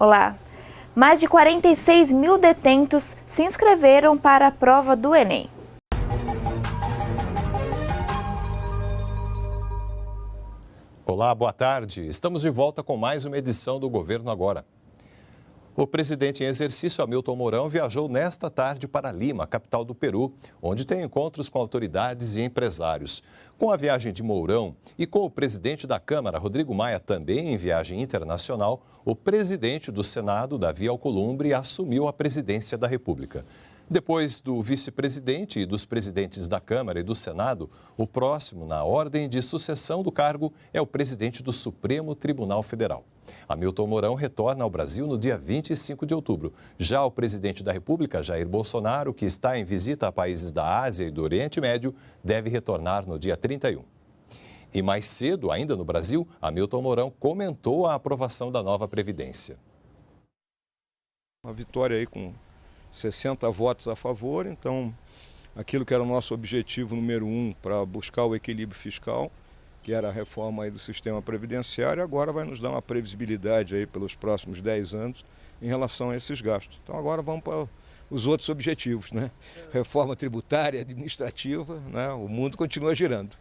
Olá! Mais de 46 mil detentos se inscreveram para a prova do Enem. Olá, boa tarde. Estamos de volta com mais uma edição do Governo Agora. O presidente em exercício, Hamilton Mourão, viajou nesta tarde para Lima, capital do Peru, onde tem encontros com autoridades e empresários. Com a viagem de Mourão e com o presidente da Câmara, Rodrigo Maia, também em viagem internacional, o presidente do Senado, Davi Alcolumbre, assumiu a presidência da República. Depois do vice-presidente e dos presidentes da Câmara e do Senado, o próximo na ordem de sucessão do cargo é o presidente do Supremo Tribunal Federal. Hamilton Mourão retorna ao Brasil no dia 25 de outubro. Já o presidente da República, Jair Bolsonaro, que está em visita a países da Ásia e do Oriente Médio, deve retornar no dia 31. E mais cedo, ainda no Brasil, Hamilton Mourão comentou a aprovação da nova Previdência. Uma vitória aí com 60 votos a favor, então aquilo que era o nosso objetivo número 1 para buscar o equilíbrio fiscal, que era a reforma aí do sistema previdenciário, agora vai nos dar uma previsibilidade aí pelos próximos 10 anos em relação a esses gastos. Então agora vamos para os outros objetivos, né? Reforma tributária, administrativa, né? O mundo continua girando.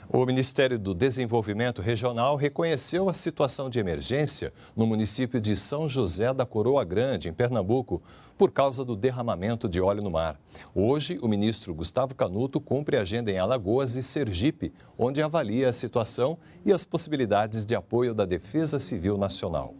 O Ministério do Desenvolvimento Regional reconheceu a situação de emergência no município de São José da Coroa Grande, em Pernambuco, por causa do derramamento de óleo no mar. Hoje, o ministro Gustavo Canuto cumpre agenda em Alagoas e Sergipe, onde avalia a situação e as possibilidades de apoio da Defesa Civil Nacional.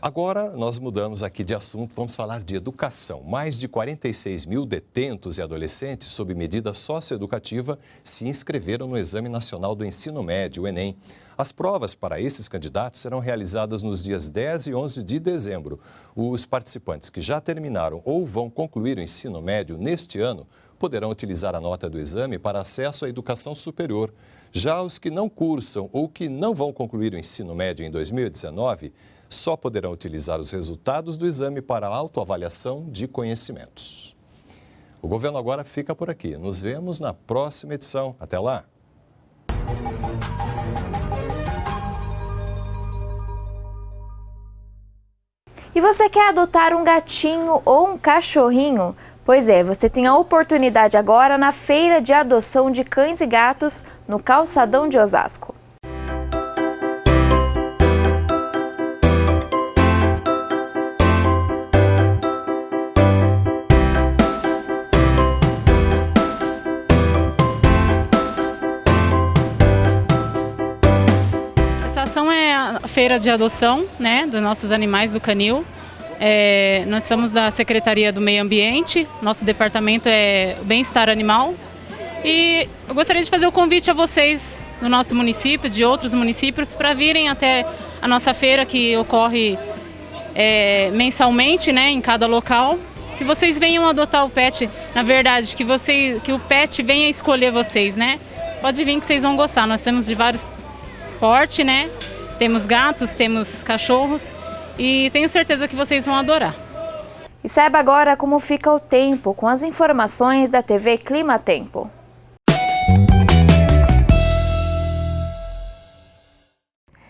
Agora, nós mudamos aqui de assunto, vamos falar de educação. Mais de 46 mil detentos e adolescentes sob medida socioeducativa se inscreveram no Exame Nacional do Ensino Médio, o Enem. As provas para esses candidatos serão realizadas nos dias 10 e 11 de dezembro. Os participantes que já terminaram ou vão concluir o ensino médio neste ano poderão utilizar a nota do exame para acesso à educação superior. Já os que não cursam ou que não vão concluir o ensino médio em 2019 só poderão utilizar os resultados do exame para autoavaliação de conhecimentos. O Governo Agora fica por aqui. Nos vemos na próxima edição. Até lá! E você quer adotar um gatinho ou um cachorrinho? Pois é, você tem a oportunidade agora na Feira de Adoção de Cães e Gatos no Calçadão de Osasco. Feira de adoção, né, dos nossos animais do canil. Nós somos da Secretaria do Meio Ambiente, nosso departamento é o Bem-Estar Animal. E eu gostaria de fazer o convite a vocês do nosso município, de outros municípios, para virem até a nossa feira que ocorre mensalmente, né, em cada local. Que vocês venham adotar o pet, na verdade, que o pet venha escolher vocês, né? Pode vir que vocês vão gostar, nós temos de vários portes, né? Temos gatos, temos cachorros e tenho certeza que vocês vão adorar. E saiba agora como fica o tempo com as informações da TV Clima Tempo.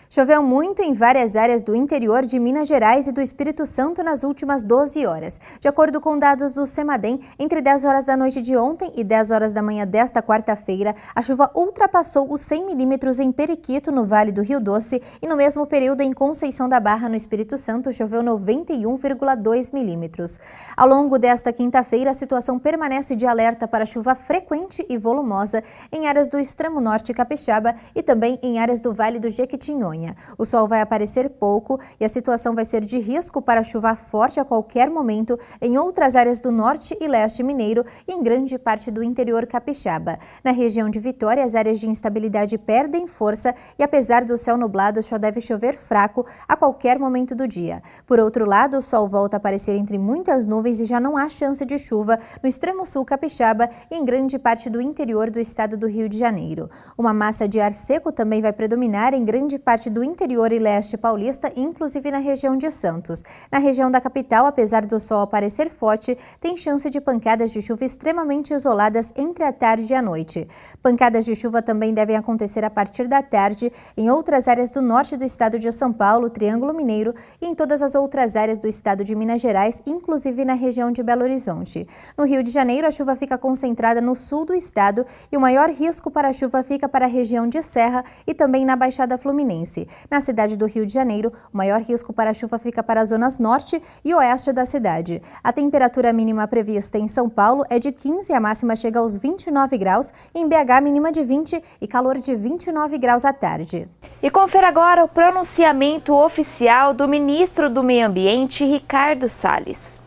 Choveu muito em várias áreas do interior de Minas Gerais e do Espírito Santo nas últimas 12 horas. De acordo com dados do CEMADEM, entre 10 horas da noite de ontem e 10 horas da manhã desta quarta-feira, a chuva ultrapassou os 100 milímetros em Periquito, no Vale do Rio Doce, e no mesmo período em Conceição da Barra, no Espírito Santo, choveu 91,2 milímetros. Ao longo desta quinta-feira, a situação permanece de alerta para chuva frequente e volumosa em áreas do extremo norte capixaba e também em áreas do Vale do Jequitinhonha. O sol vai aparecer pouco e a situação vai ser de risco para chuva forte a qualquer momento em outras áreas do norte e leste mineiro e em grande parte do interior capixaba. Na região de Vitória, as áreas de instabilidade perdem força e apesar do céu nublado, só deve chover fraco a qualquer momento do dia. Por outro lado, o sol volta a aparecer entre muitas nuvens e já não há chance de chuva no extremo sul capixaba e em grande parte do interior do estado do Rio de Janeiro. Uma massa de ar seco também vai predominar em grande parte do interior e leste paulista, inclusive na região de Santos. Na região da capital, apesar do sol aparecer forte, tem chance de pancadas de chuva extremamente isoladas entre a tarde e a noite. Pancadas de chuva também devem acontecer a partir da tarde em outras áreas do norte do estado de São Paulo, Triângulo Mineiro e em todas as outras áreas do estado de Minas Gerais, inclusive na região de Belo Horizonte. No Rio de Janeiro, a chuva fica concentrada no sul do estado e o maior risco para a chuva fica para a região de Serra e também na Baixada Fluminense. Na cidade do Rio de Janeiro, o maior risco para a chuva fica para as zonas norte e oeste da cidade. A temperatura mínima prevista em São Paulo é de 15 e a máxima chega aos 29 graus, em BH mínima de 20 e calor de 29 graus à tarde. E confira agora o pronunciamento oficial do ministro do Meio Ambiente, Ricardo Salles.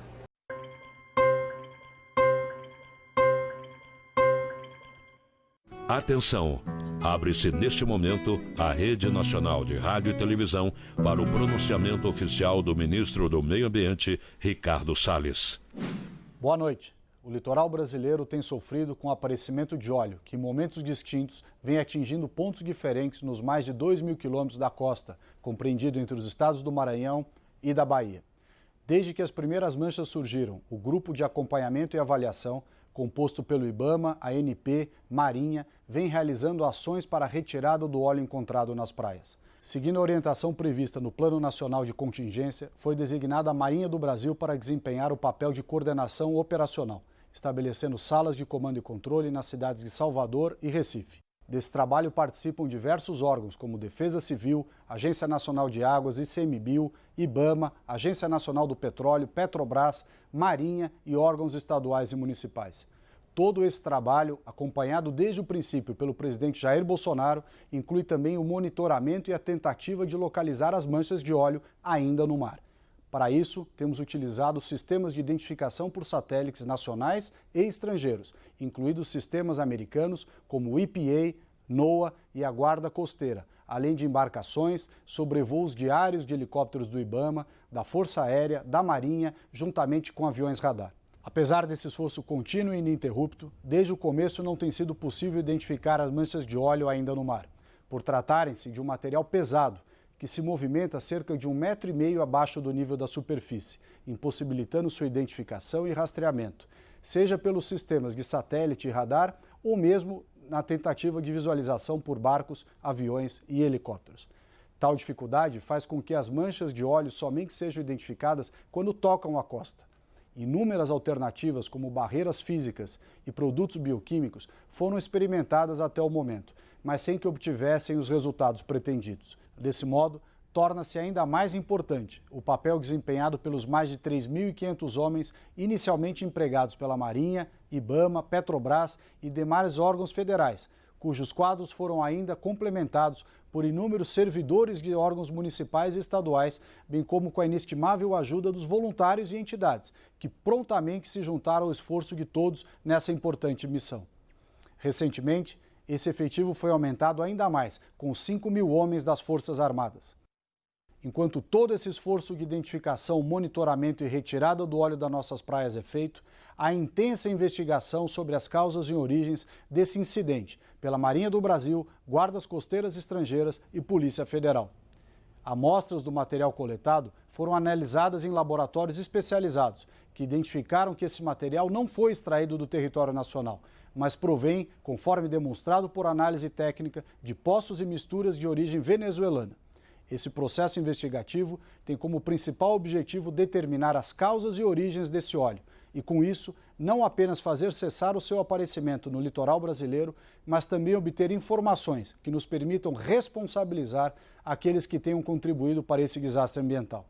Atenção! Abre-se neste momento a Rede Nacional de Rádio e Televisão para o pronunciamento oficial do ministro do Meio Ambiente, Ricardo Salles. Boa noite. O litoral brasileiro tem sofrido com o aparecimento de óleo, que em momentos distintos vem atingindo pontos diferentes nos mais de 2.000 quilômetros da costa, compreendido entre os estados do Maranhão e da Bahia. Desde que as primeiras manchas surgiram, o Grupo de Acompanhamento e Avaliação, composto pelo IBAMA, ANP, Marinha, vem realizando ações para a retirada do óleo encontrado nas praias. Seguindo a orientação prevista no Plano Nacional de Contingência, foi designada a Marinha do Brasil para desempenhar o papel de coordenação operacional, estabelecendo salas de comando e controle nas cidades de Salvador e Recife. Desse trabalho participam diversos órgãos, como Defesa Civil, Agência Nacional de Águas, ICMBio, IBAMA, Agência Nacional do Petróleo, Petrobras, Marinha e órgãos estaduais e municipais. Todo esse trabalho, acompanhado desde o princípio pelo presidente Jair Bolsonaro, inclui também o monitoramento e a tentativa de localizar as manchas de óleo ainda no mar. Para isso, temos utilizado sistemas de identificação por satélites nacionais e estrangeiros, incluídos sistemas americanos como o EPA, NOAA e a Guarda Costeira, além de embarcações, sobrevoos diários de helicópteros do IBAMA, da Força Aérea, da Marinha, juntamente com aviões radar. Apesar desse esforço contínuo e ininterrupto, desde o começo não tem sido possível identificar as manchas de óleo ainda no mar, por tratarem-se de um material pesado, que se movimenta cerca de 1,5 metro abaixo do nível da superfície, impossibilitando sua identificação e rastreamento, seja pelos sistemas de satélite e radar ou mesmo na tentativa de visualização por barcos, aviões e helicópteros. Tal dificuldade faz com que as manchas de óleo somente sejam identificadas quando tocam a costa. Inúmeras alternativas, como barreiras físicas e produtos bioquímicos, foram experimentadas até o momento, mas sem que obtivessem os resultados pretendidos. Desse modo, torna-se ainda mais importante o papel desempenhado pelos mais de 3.500 homens inicialmente empregados pela Marinha, IBAMA, Petrobras e demais órgãos federais, cujos quadros foram ainda complementados por inúmeros servidores de órgãos municipais e estaduais, bem como com a inestimável ajuda dos voluntários e entidades, que prontamente se juntaram ao esforço de todos nessa importante missão. Recentemente, esse efetivo foi aumentado ainda mais, com 5.000 homens das Forças Armadas. Enquanto todo esse esforço de identificação, monitoramento e retirada do óleo das nossas praias é feito, há intensa investigação sobre as causas e origens desse incidente pela Marinha do Brasil, Guardas Costeiras Estrangeiras e Polícia Federal. Amostras do material coletado foram analisadas em laboratórios especializados, que identificaram que esse material não foi extraído do território nacional, mas provém, conforme demonstrado por análise técnica, de poços e misturas de origem venezuelana. Esse processo investigativo tem como principal objetivo determinar as causas e origens desse óleo e, com isso, não apenas fazer cessar o seu aparecimento no litoral brasileiro, mas também obter informações que nos permitam responsabilizar aqueles que tenham contribuído para esse desastre ambiental.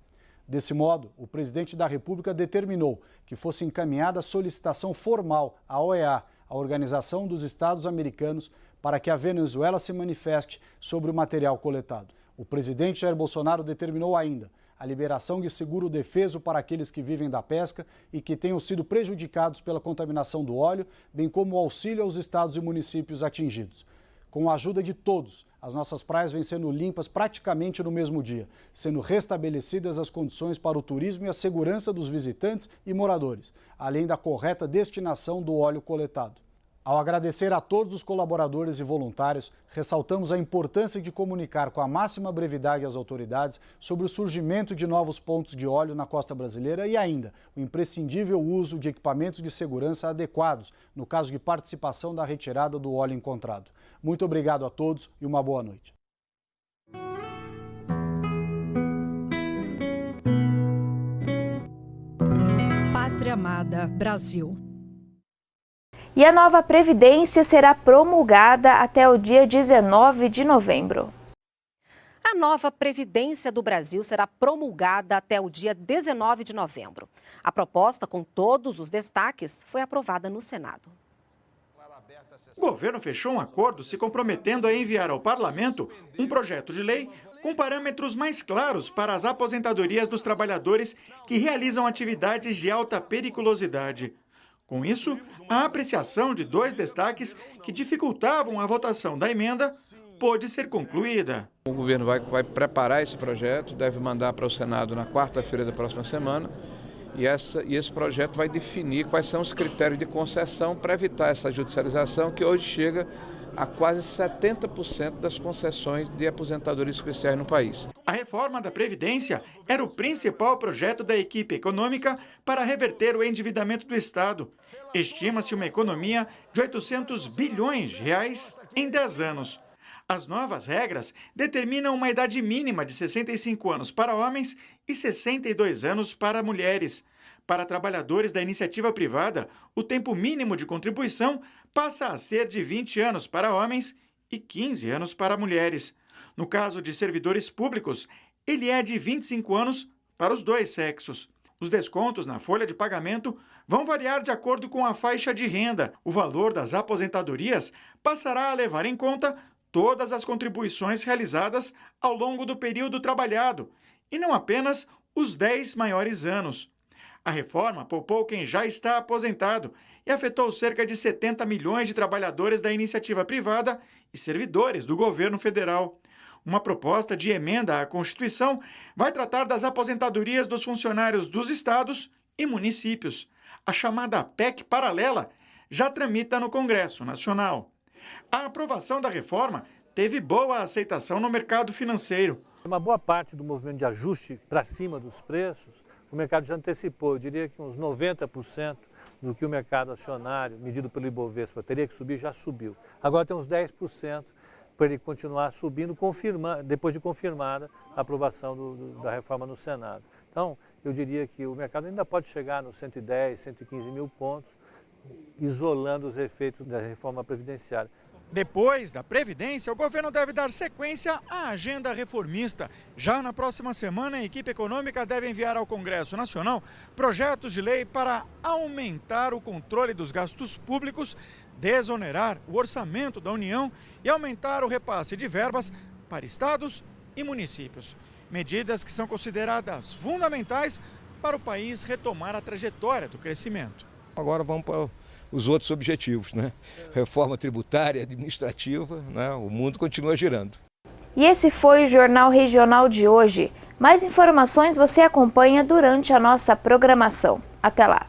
Desse modo, o presidente da República determinou que fosse encaminhada a solicitação formal à OEA, a Organização dos Estados Americanos, para que a Venezuela se manifeste sobre o material coletado. O presidente Jair Bolsonaro determinou ainda a liberação de seguro defeso para aqueles que vivem da pesca e que tenham sido prejudicados pela contaminação do óleo, bem como o auxílio aos estados e municípios atingidos. Com a ajuda de todos, as nossas praias vêm sendo limpas praticamente no mesmo dia, sendo restabelecidas as condições para o turismo e a segurança dos visitantes e moradores, além da correta destinação do óleo coletado. Ao agradecer a todos os colaboradores e voluntários, ressaltamos a importância de comunicar com a máxima brevidade às autoridades sobre o surgimento de novos pontos de óleo na costa brasileira e ainda o imprescindível uso de equipamentos de segurança adequados no caso de participação da retirada do óleo encontrado. Muito obrigado a todos e uma boa noite. Pátria Amada Brasil. E a nova Previdência será promulgada até o dia 19 de novembro. A nova Previdência do Brasil será promulgada até o dia 19 de novembro. A proposta, com todos os destaques, foi aprovada no Senado. O governo fechou um acordo se comprometendo a enviar ao parlamento um projeto de lei com parâmetros mais claros para as aposentadorias dos trabalhadores que realizam atividades de alta periculosidade. Com isso, a apreciação de 2 destaques que dificultavam a votação da emenda pôde ser concluída. O governo vai preparar esse projeto, deve mandar para o Senado na quarta-feira da próxima semana, e esse projeto vai definir quais são os critérios de concessão para evitar essa judicialização que hoje chega a quase 70% das concessões de aposentadorias especiais no país. A reforma da Previdência era o principal projeto da equipe econômica para reverter o endividamento do Estado. Estima-se uma economia de 800 bilhões de reais em 10 anos. As novas regras determinam uma idade mínima de 65 anos para homens e 62 anos para mulheres. Para trabalhadores da iniciativa privada, o tempo mínimo de contribuição passa a ser de 20 anos para homens e 15 anos para mulheres. No caso de servidores públicos, ele é de 25 anos para os 2 sexos. Os descontos na folha de pagamento vão variar de acordo com a faixa de renda. O valor das aposentadorias passará a levar em conta todas as contribuições realizadas ao longo do período trabalhado, e não apenas os 10 maiores anos. A reforma poupou quem já está aposentado e afetou cerca de 70 milhões de trabalhadores da iniciativa privada e servidores do governo federal. Uma proposta de emenda à Constituição vai tratar das aposentadorias dos funcionários dos estados e municípios. A chamada PEC paralela já tramita no Congresso Nacional. A aprovação da reforma teve boa aceitação no mercado financeiro. Uma boa parte do movimento de ajuste para cima dos preços, o mercado já antecipou. Eu diria que uns 90% do que o mercado acionário, medido pelo Ibovespa, teria que subir, já subiu. Agora tem uns 10% para ele continuar subindo, depois de confirmada a aprovação da reforma no Senado. Então, eu diria que o mercado ainda pode chegar nos 110, 115 mil pontos, isolando os efeitos da reforma previdenciária. Depois da Previdência, o governo deve dar sequência à agenda reformista. Já na próxima semana, a equipe econômica deve enviar ao Congresso Nacional projetos de lei para aumentar o controle dos gastos públicos, desonerar o orçamento da União e aumentar o repasse de verbas para estados e municípios. Medidas que são consideradas fundamentais para o país retomar a trajetória do crescimento. Agora vamos para os outros objetivos, né? Reforma tributária, administrativa, né? O mundo continua girando. E esse foi o Jornal Regional de hoje. Mais informações você acompanha durante a nossa programação. Até lá!